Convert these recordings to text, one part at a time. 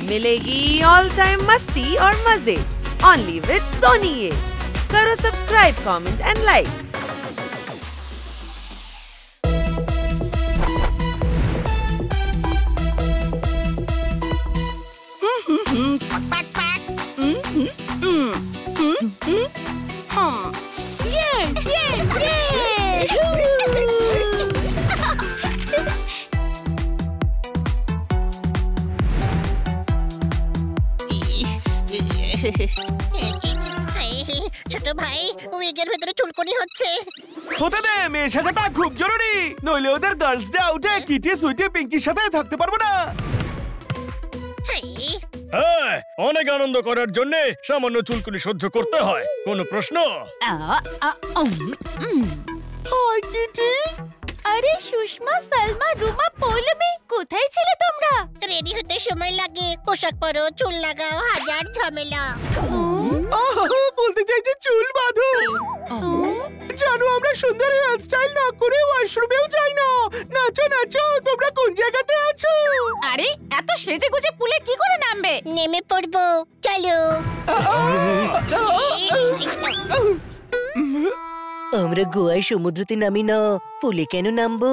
मिलेगी all time मस्ती और मजे ओनली विद सोनी ये। करो सब्सक्राइब, कमेंट एंड लाइक। ছোট ভাই উইগের ভেতরে চুলকুনি হচ্ছে। হতে দে, মেয়ে সাজাটা খুব জরুরি, নইলে ওদের গার্লস ডে আউটে কিটি সুইটি পিঙ্কির সাথে থাকতে পারবো না। হ্যাঁ, অনেক আনন্দ করার জন্য সামান্য চুলকুনি সহ্য করতে হয়। কোনো প্রশ্ন? Hi Kitty. আরে সুষমা, সালমা, রুমা, পৌলমি, কোথায় ছিলে তোমরা? রেডি হতে সময় লাগে, পোশাক পরো, চুল লাগাও, হাজার ঝামেলা। বলতে চাইছে চুল বাঁধো। জানো আমরা সুন্দর হেয়ার স্টাইল না করে ওয়াশরুমেও যাই না। নাচো নাচো, তোমরা কোন জায়গাতে আছো? আরে এত সেজে গুজে পুলে কি করে নামবে? নেমে পড়বো, চলো। আমরা গোয়ায় সমুদ্রতে নামি না, পুলে কেন নামবো?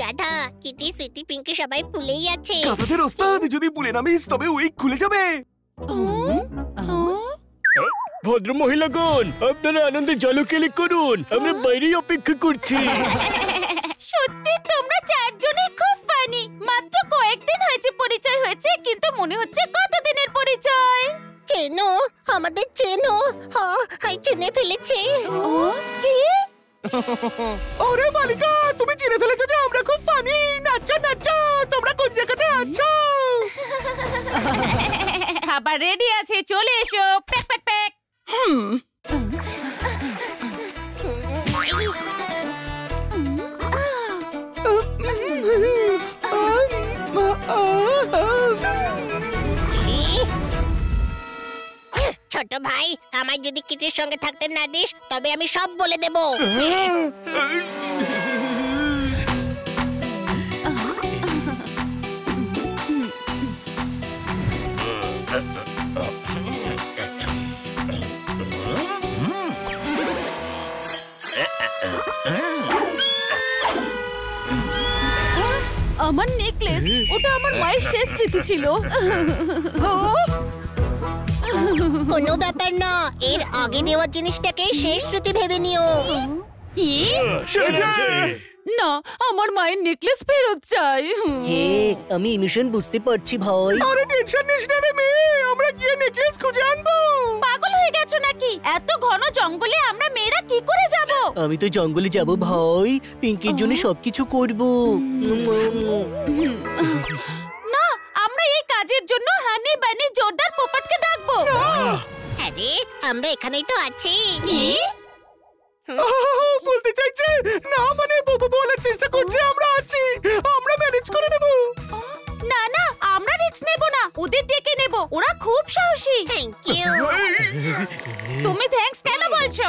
গাধা, কিটি সুইটি পিঙ্কি সবাই পুলেই আছে। কাঁথাদের ওস্তাদ, যদি পুলে নামিস তবে উইক খুলে যাবে। ভদ্র মহিলাগণ, আপনারা আনন্দে জলকেলি করুন, আমরা বাইরেই অপেক্ষা করছি। সত্যি তোমরা চারজনই খুব ফানি। মাত্র কয়েকদিন হয়েছে পরিচয় হয়েছে, কিন্তু মনে হচ্ছে কতদিনের পরিচয়। চেনো আমাদের, চেনো? হাই, চিনে ফেলেছে। কি? ওরে বালিকা, তুমি চিনে ফেলেছো যে আমরা খুব ফানি। নাচো নাচো, তোমরা কোন জায়গাতে আছো? খাবার রেডি আছে, চলে এসো। Pack pack pack. ছোট ভাই, আমায় যদি কিটির সঙ্গে থাকতে না দিস তবে আমি সব বলে দেব। আমার নেকলেস, ওটা আমার মায়ের শেষ স্মৃতি ছিল। কোনো ব্যাপার না, এর আগে দেওয়ার জিনিসটাকে শেষ স্মৃতি ভেবে নিও। কি? না, আমার মায়ের নেকলেস ফেরত চাই। হে, আমি ইমোশন বুঝতে পারছি ভাই। আরে টেনশন নিস না রে মেয়ে, আমরা গিয়ে নেকলেস খুঁজে আনবো। পাগল হয়ে গেছো নাকি? এত ঘন জঙ্গলে আমরা মেয়েরা কি করে যাব? আমি তো জঙ্গলে যাব ভাই, পিঙ্কির জন্য সবকিছু করব। না, আমরা এই কাজের জন্য হানি বানি জোরদার পোপটকে ডাকবো। আরে আমরা এখানেই তো আছি। কি? বলতে চাইছে না, মানে বলার চেষ্টা করছে আমরা আছি, আমরা ম্যানেজ করে নেব। না না, আমরা রিস্ক নেব না, ওদের ডেকে নেব, ওরা খুব সাহসী। Thank you. তুমি থ্যাঙ্কস কেন বলছো?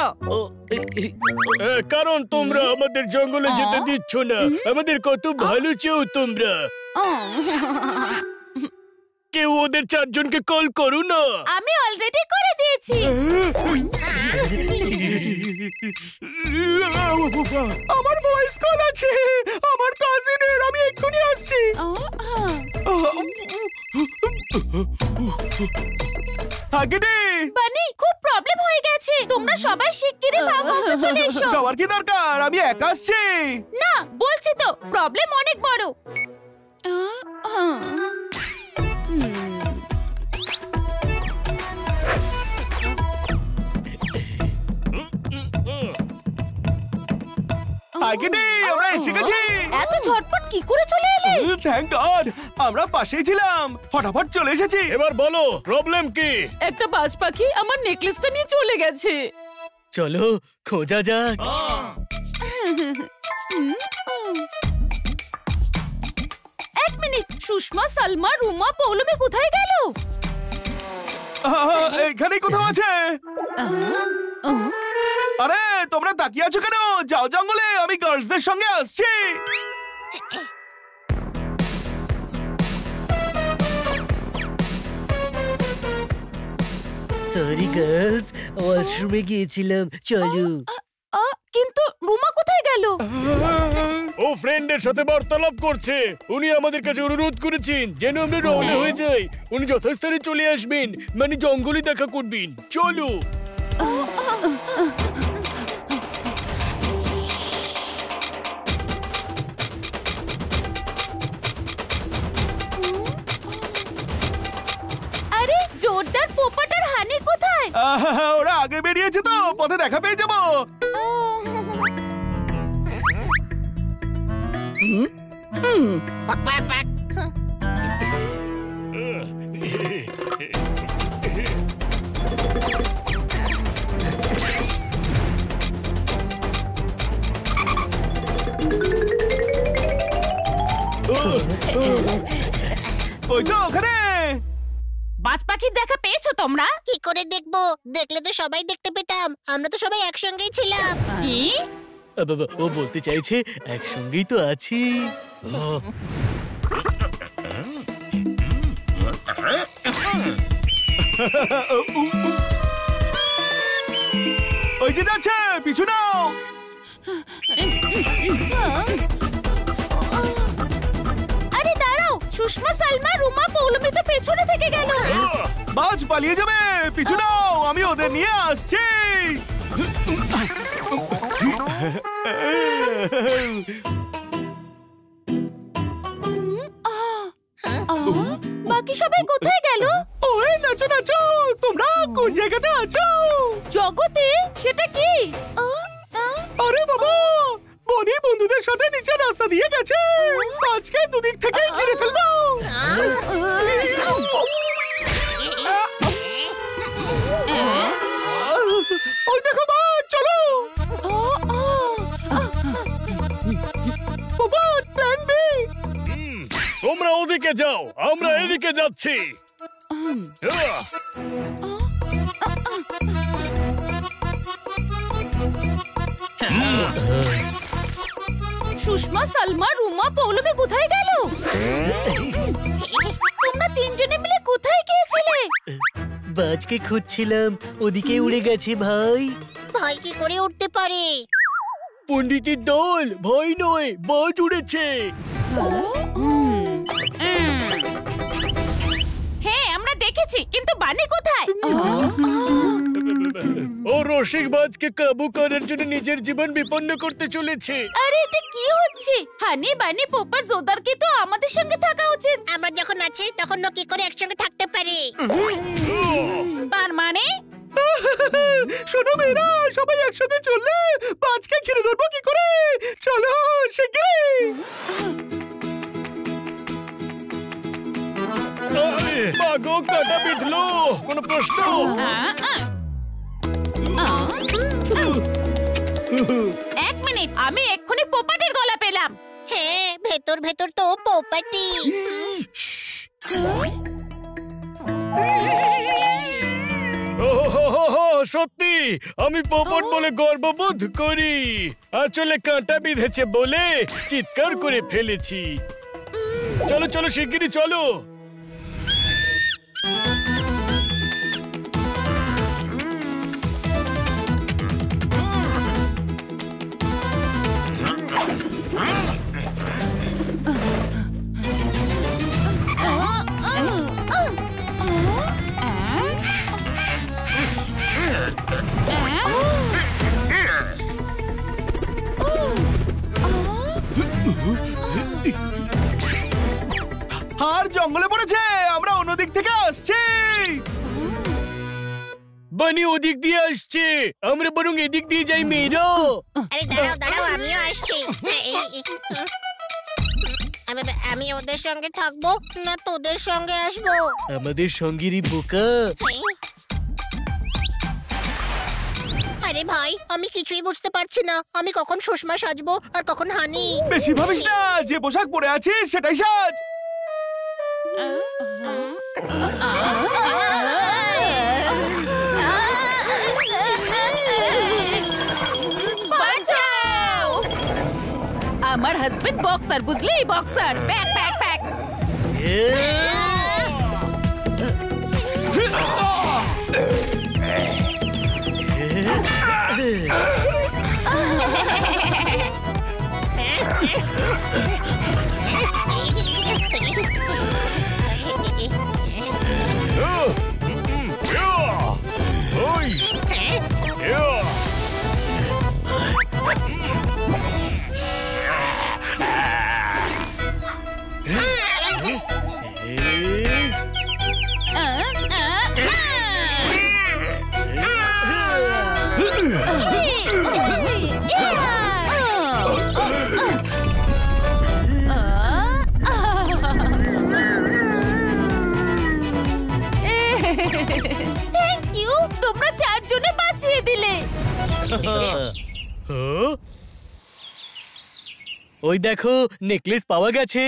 কারণ তোমরা আমাদের জঙ্গলে যেতে দিচ্ছ না। আমাদের কত ভালো চেও তোমরা। কেউ ওদের চারজনকে কল করো না। আমি অলরেডি করে দিয়েছি। আমার ভয়েস কল আছে, আমার কাজিনের, আমি এক্ষুনি আসছি। আগেডে বানি, খুব প্রবলেম হয়ে গেছে, তোমরা সবাই শিগগিরই ফার্ম হাউসে চলে এসো। যাওয়ার কি দরকার, আমি একা আসছি। না, বলছি তো প্রবলেম অনেক বড়। আগেডে আমরা এসে গেছি। এত ঝটপট কি করে চলে এলে? থ্যাংক গড, আমরা পাশেই ছিলাম, ফটাফট চলে এসেছি। এবার বলো প্রবলেম কি? একটা বাজ পাখি আমার নেকলেসটা নিয়ে চলে গেছে। চলো খোঁজা যাক। এক মিনিট, সুষমা, সালমা, রুমা, পৌলমি কোথায় গেল? এখানেই কোথাও আছে। আরে তোমরা তাকিয়ে আছো কেন? যাও জঙ্গলে, আমি গার্লসদের সঙ্গে আসছি। সরি গার্লস, ওয়াশরুমে গিয়েছিলাম, চলো। কিন্তু রুমা কোথায় গেল? ও ফ্রেন্ডের সাথে বার্তালাপ করছে। উনি আমাদের কাছে অনুরোধ করেছেন যেন আমরা রওনা হয়ে যাই। উনি যথাস্থানে চলে আসবেন, মানে জঙ্গলে দেখা করবেন। চলো। আরে জোরদার পোপট আর হানি কোথায়? ওরা আগে বেরিয়েছে তো, পথে দেখা পেয়ে যাবো। পাক পাক পাক। ওই তো ওখানে। বাজ পাখির দেখা পেয়েছো তোমরা? কি করে দেখবো? দেখলে তো সবাই দেখতে পেতাম, আমরা তো সবাই একসঙ্গেই ছিলাম। কি? বাবা, ও বলতে চাইছে একসঙ্গেই তো আছি। ওই যে যাচ্ছে, পিছু নাও। আরে দাঁড়াও, সুষমা, সালমা, রুমা, পৌলমি তো পেছনে থেকে গেল। বাজ পালিয়ে যাবে, পিছু নাও, আমি ওদের নিয়ে আসছি। বাকি সবাই কোথায় গেল? ওই নাচো নাচো, তোমরা কোন জায়গাতে আছো? জগতে? সেটা কি? আরে বাবা, বনি বন্ধুদের সাথে নিচে রাস্তা দিয়ে গেছে। আজকে দুদিক থেকেই ঘিরে ফেলবো। ওই দেখো মা, চলো। বাবা, প্ল্যান বি। তোমরা ওদিকে যাও, আমরা এদিকে যাচ্ছি। সুষমা, সালমা, রুমা, পৌলমি কোথায় গেল? তোমরা তিনজনে মিলে কোথায় গিয়েছিলে? বাজকে খুঁজছিলাম, ওদিকে উড়ে গেছে ভাই। ভাই কি করে উঠতে পারে? পণ্ডিতের দল, ভয় নয়, বাজ উড়েছে। হ্যাঁ, আমরা দেখেছি, কিন্তু বানি কোথায়? ও রসিক বাজকে কাবু করার জন্য নিজের জীবন বিপন্ন করতে চলেছে। আরে এটা কি হচ্ছে? হানি, বানি, পোপট, জোরদারকে তো আমাদের সঙ্গে থাকা উচিত। আমরা যখন আছি তখন কি করে একসঙ্গে থাকতে পারি? তার মানে শোনো মেয়েরা, সবাই একসাথে চললে বাজকে ঘিরে ধরবো কি করে? চলো শিগগিরই। মাগো, কাটা বিঁধলো। কোনো প্রশ্ন? এক মিনিট, আমি এক্ষুনি পোপটের গলা পেলাম। হ্যাঁ, ভেতর ভেতর তো পোপাটি। সত্যি আমি পোপট বলে গর্ববোধ করি। আসলে কাঁটা বিঁধেছে বলে চিৎকার করে ফেলেছি। চলো চলো, শিগগিরই চলো। আর জঙ্গলে পড়েছে, আমরা অন্যদিক থেকে আসছি। বানি ওদিক দিয়ে আসছে, আমরা বরং এদিক দিয়ে যাই মেয়েরা। আরে দাঁড়াও দাঁড়াও, আমিও আসছি। আমি ওদের সঙ্গে থাকবো না তোদের সঙ্গে আসবো? আমাদের সঙ্গেরই বোকা। আরে ভাই, আমি কিছুই বুঝতে পারছি না, আমি কখন সুষমা সাজবো আর কখন হানি। বেশি ভাবিস না, যে পোশাক পরে আছিস সেটাই সাজ। বাঁচাও! আমার হাজবেন্ড বক্সার, বুঝলি? Boxer. Pack pack pack. Thank you, তোমরা চারজনে বাঁচিয়ে দিলে। ওই দেখো, নেকলেস পাওয়া গেছে।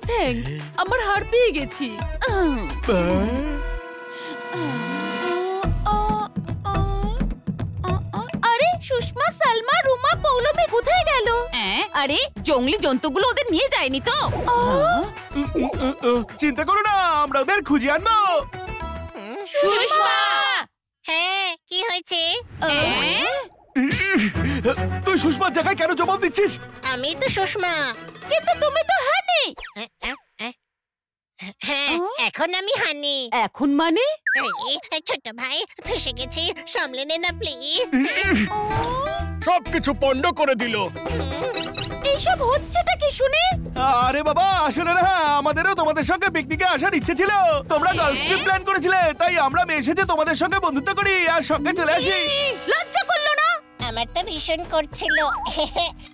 থ্যাঙ্কস, আমার হাড় পেয়ে গেছি। আরে সুষমা, সালমা, রুমা, পৌলমী কোথায় গেল? আরে জঙ্গলি জন্তুগুলো ওদের নিয়ে যায়নি তো? চিন্তা করো না, আমরা ওদের খুঁজে আনবো। সুষমা! হ্যাঁ, কি হয়েছে? তুই সুষমার জায়গায় কেন জবাব দিচ্ছিস? আমি তো সুষমা। কিন্তু তুমি তো হানি। হ্যাঁ, এখন আমি হানি। এখন মানে? এই ছোট ভাই, ফেসে গেছি, সামলে নে না প্লিজ। সবকিছু পণ্ড করে দিল। এইসব হচ্ছেটা কি শুনে? আরে বাবা, আসলে না, আমাদেরও তোমাদের সঙ্গে পিকনিকে আসার ইচ্ছে ছিল। তোমরা গার্লস ট্রিপ প্ল্যান করেছিলে, তাই আমরা মেয়ে সেজে তোমাদের সঙ্গে বন্ধুত্ব করি আর সঙ্গে চলে আসি। লজ্জা করলো না? আমার তো ভীষণ করছিল,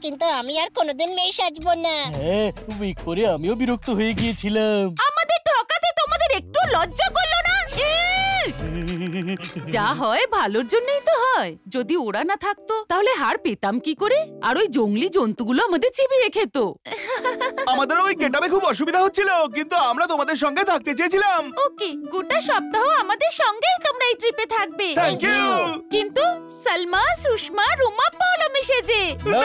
কিন্তু আমি আর কোনোদিন মেয়ে সাজবো না। হ্যাঁ, উইক পরে আমিও বিরক্ত হয়ে গিয়েছিলাম। আমাদের ঠকাতে তোমাদের একটু লজ্জা করলো না? যা হয় ভালোর জন্যই তো হয়। যদি ওরা না থাকতো তাহলে হার পেতাম কি করে? আর ওই জঙ্গলি জন্তুগুলো আমাদের চিবিয়ে খেত। আমাদের ওই গেটআপে খুব অসুবিধা হচ্ছিল, কিন্তু আমরা তোমাদের সঙ্গে থাকতে চেয়েছিলাম। ওকে, গোটা সপ্তাহ আমাদের সঙ্গেই তোমরা এই ট্রিপে থাকবে। Thank you. কিন্তু সালমা, সুষমা, রুমা, পৌলমী সেজে। না!